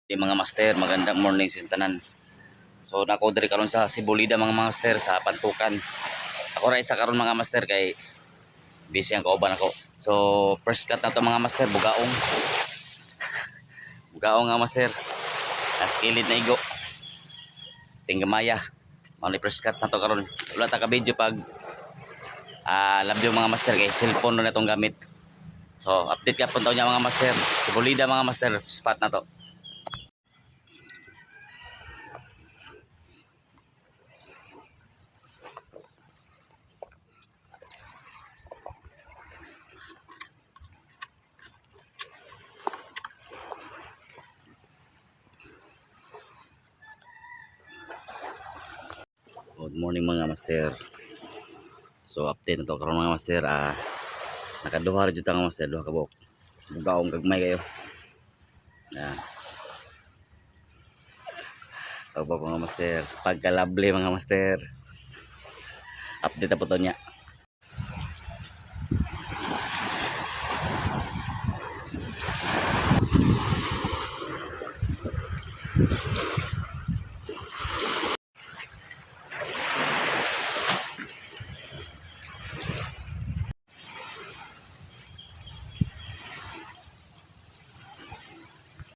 Mga master, magandang morning sa tanan. So nako diri karon sa Sibulida mga master sa Pantukan. Ako ra isa karon mga master kay busy ang kauban ako. So first cut na to mga master, bugaong. Bugaong nga master. Askilid na igo. Tinggamaya. Mao ni first cut na to karon. Wala ta ka video pag labyo mga master kay cellphone na itong gamit. So update ka puntaw niya mga master. Sibulida mga master, spot na to. Good morning mga master. So update na to karon mga master. Nakaduha ra jud mga master, duha ka buok. Bugaong gagmay kayo. Yan. Tawag mga master. Pagkalable mga master. Update na po to niya.